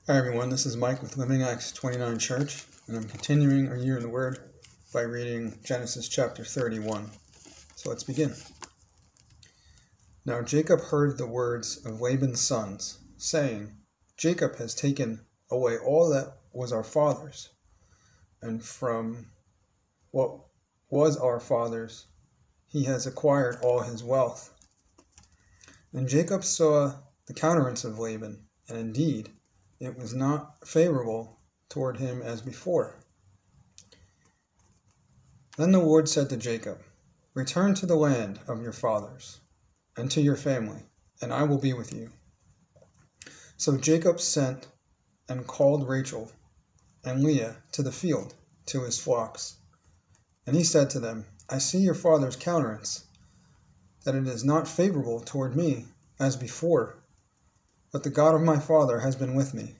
Hi everyone, this is Mike with Living Acts 29 Church, and I'm continuing our year in the Word by reading Genesis chapter 31. So let's begin. Now Jacob heard the words of Laban's sons, saying, Jacob has taken away all that was our father's, and from what was our father's he has acquired all his wealth. And Jacob saw the countenance of Laban, and indeed it was not favorable toward him as before. Then the Lord said to Jacob, Return to the land of your fathers, and to your family, and I will be with you. So Jacob sent and called Rachel and Leah to the field, to his flocks. And he said to them, I see your father's countenance, that it is not favorable toward me as before, but the God of my father has been with me.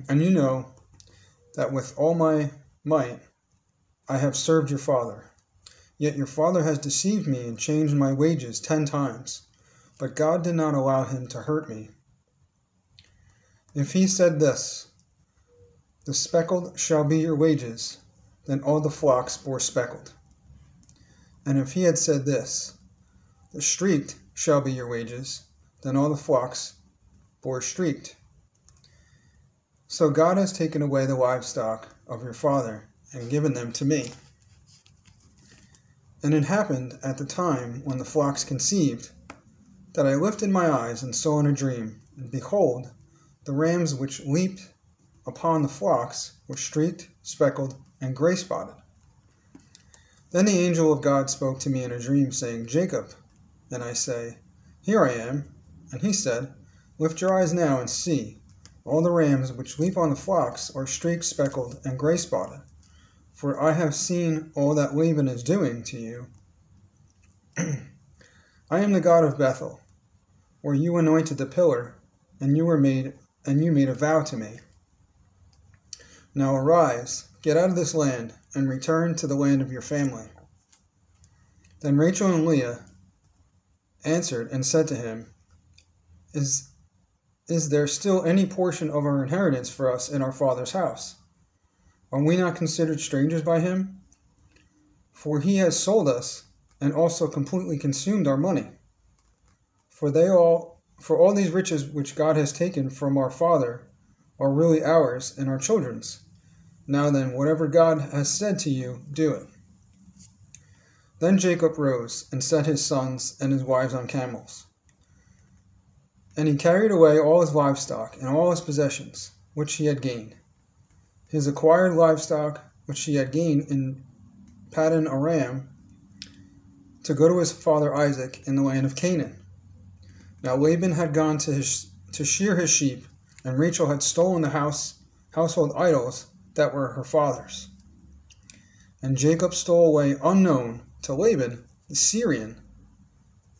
And you know that with all my might I have served your father. Yet your father has deceived me and changed my wages 10 times, but God did not allow him to hurt me. If he said this, the speckled shall be your wages, then all the flocks bore speckled. And if he had said this, the streaked shall be your wages, then all the flocks bore streaked. So God has taken away the livestock of your father and given them to me. And it happened at the time when the flocks conceived, that I lifted my eyes and saw in a dream, and behold, the rams which leaped upon the flocks were streaked, speckled, and gray-spotted. Then the angel of God spoke to me in a dream, saying, Jacob. And I say, Here I am. And he said, Lift your eyes now and see. All the rams which leap on the flocks are streaked, speckled, and gray-spotted. For I have seen all that Laban is doing to you. I am the God of Bethel, where you anointed the pillar, and you made a vow to me. Now arise, get out of this land, and return to the land of your family. Then Rachel and Leah answered and said to him, Is there still any portion of our inheritance for us in our father's house? Are we not considered strangers by him? For he has sold us and also completely consumed our money. For all these riches which God has taken from our father are really ours and our children's. Now then, whatever God has said to you, do it. Then Jacob rose and set his sons and his wives on camels. And he carried away all his livestock and all his possessions, which he had gained. His acquired livestock, which he had gained in Paddan Aram, to go to his father Isaac in the land of Canaan. Now Laban had gone to shear his sheep, and Rachel had stolen the household idols that were her father's. And Jacob stole away unknown to Laban the Syrian,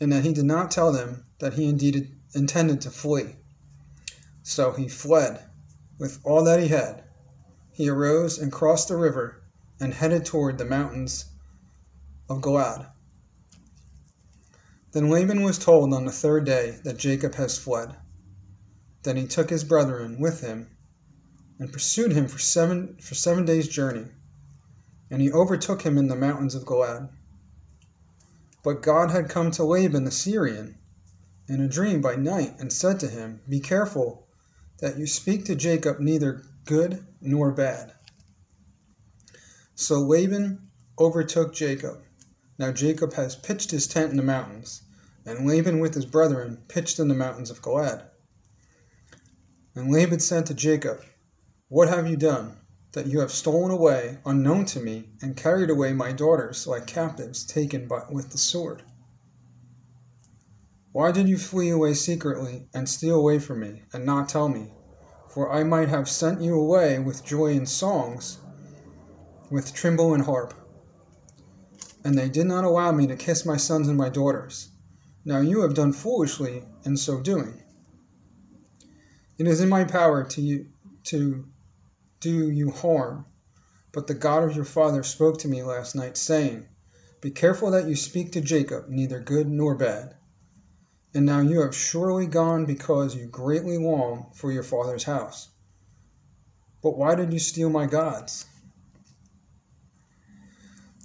in that he did not tell them that he indeed intended to flee. So he fled with all that he had. He arose and crossed the river and headed toward the mountains of Gilead. Then Laban was told on the 3rd day that Jacob has fled. Then he took his brethren with him and pursued him for seven days' journey, and he overtook him in the mountains of Gilead. But God had come to Laban the Syrian in a dream by night and said to him, Be careful that you speak to Jacob neither good nor bad. So Laban overtook Jacob. Now Jacob has pitched his tent in the mountains, and Laban with his brethren pitched in the mountains of Gilead. And Laban said to Jacob, What have you done, that you have stolen away, unknown to me, and carried away my daughters like captives taken with the sword? Why did you flee away secretly and steal away from me, and not tell me? For I might have sent you away with joy and songs, with timbrel and harp. And they did not allow me to kiss my sons and my daughters. Now you have done foolishly in so doing. It is in my power to do you harm, but the God of your father spoke to me last night, saying, Be careful that you speak to Jacob neither good nor bad. and now you have surely gone because you greatly long for your father's house. But why did you steal my gods?"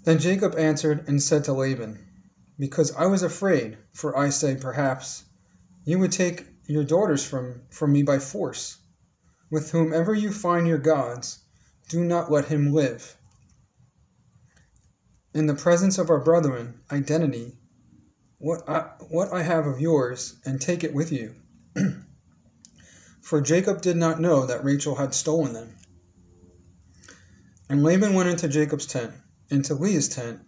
Then Jacob answered and said to Laban, "Because I was afraid, for I said, perhaps you would take your daughters from me by force. With whomever you find your gods, do not let him live. In the presence of our brethren, identity, what I have of yours, and take it with you." For Jacob did not know that Rachel had stolen them. And Laban went into Jacob's tent, into Leah's tent,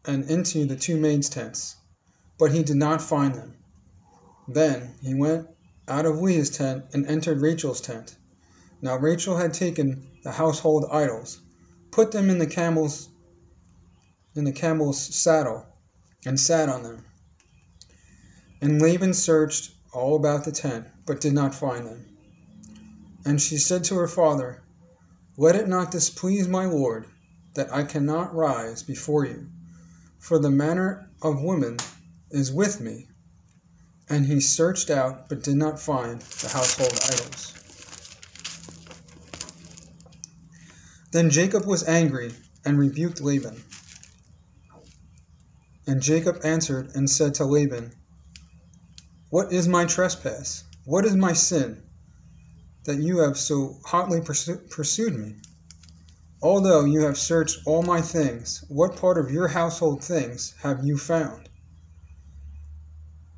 and into the two maids' tents, but he did not find them. Then he went out of Leah's tent and entered Rachel's tent. Now Rachel had taken the household idols, put them in the camel's saddle, and sat on them. And Laban searched all about the tent, but did not find them. And she said to her father, "Let it not displease my lord, that I cannot rise before you, for the manner of women is with me." And he searched out, but did not find the household idols. Then Jacob was angry and rebuked Laban. And Jacob answered and said to Laban, "What is my trespass? What is my sin, that you have so hotly pursued me? Although you have searched all my things, what part of your household things have you found?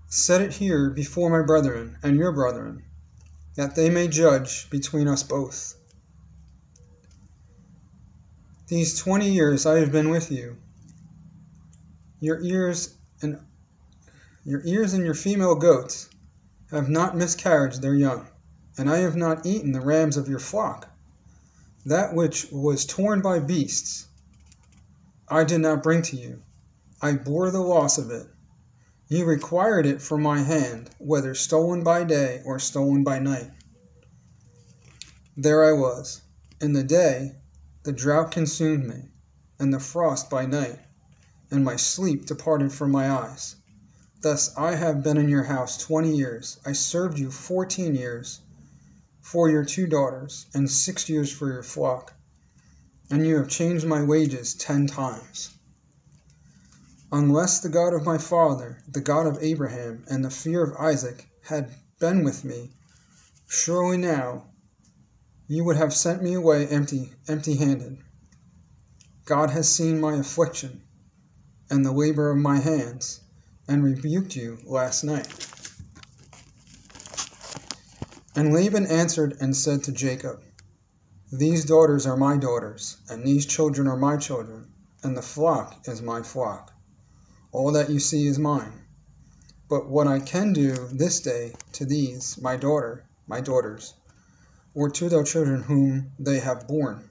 Set it here before my brethren and your brethren, that they may judge between us both. These 20 years I have been with you. Your ears and your female goats have not miscarried their young, and I have not eaten the rams of your flock. That which was torn by beasts I did not bring to you. I bore the loss of it. You required it from my hand, whether stolen by day or stolen by night. There I was. In the day the drought consumed me, and the frost by night, and my sleep departed from my eyes. Thus I have been in your house 20 years. I served you 14 years for your 2 daughters, and 6 years for your flock. And you have changed my wages 10 times. Unless the God of my father, the God of Abraham, and the fear of Isaac had been with me, surely now you would have sent me away empty-handed. God has seen my affliction and the labor of my hands, and rebuked you last night." And Laban answered and said to Jacob, "These daughters are my daughters, and these children are my children, and the flock is my flock. All that you see is mine. But what I can do this day to these, my daughters, or to their children whom they have borne.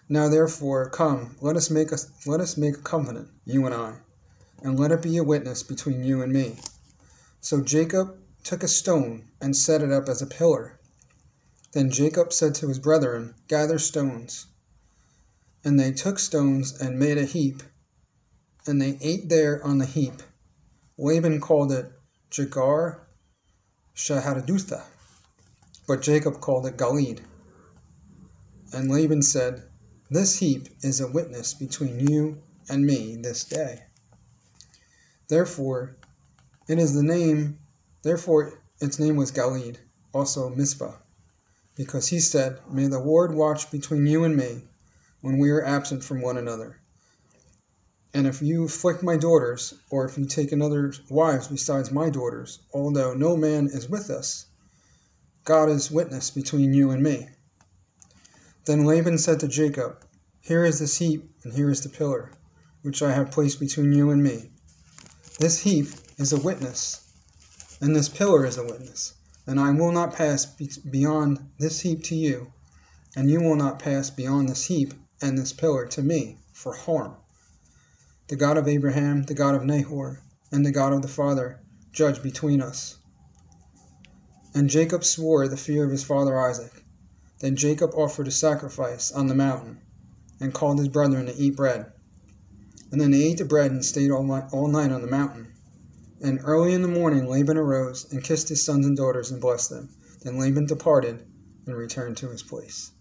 Now therefore, come, let us make a covenant, you and I, and let it be a witness between you and me." So Jacob took a stone and set it up as a pillar. Then Jacob said to his brethren, "Gather stones." And they took stones and made a heap, and they ate there on the heap. Laban called it Jagar Shaharadutha, but Jacob called it Galeed. And Laban said, "This heap is a witness between you and me this day." Therefore its name was Galeed, also Mizpah, because he said, "May the Lord watch between you and me when we are absent from one another. And if you afflict my daughters, or if you take another wives besides my daughters, although no man is with us, God is witness between you and me." Then Laban said to Jacob, "Here is this heap, and here is the pillar, which I have placed between you and me. This heap is a witness, and this pillar is a witness, and I will not pass beyond this heap to you, and you will not pass beyond this heap and this pillar to me for harm. The God of Abraham, the God of Nahor, and the God of the father judge between us." And Jacob swore the fear of his father Isaac. Then Jacob offered a sacrifice on the mountain, and called his brethren to eat bread. And then they ate the bread and stayed all night on the mountain. And early in the morning Laban arose and kissed his sons and daughters and blessed them. Then Laban departed and returned to his place.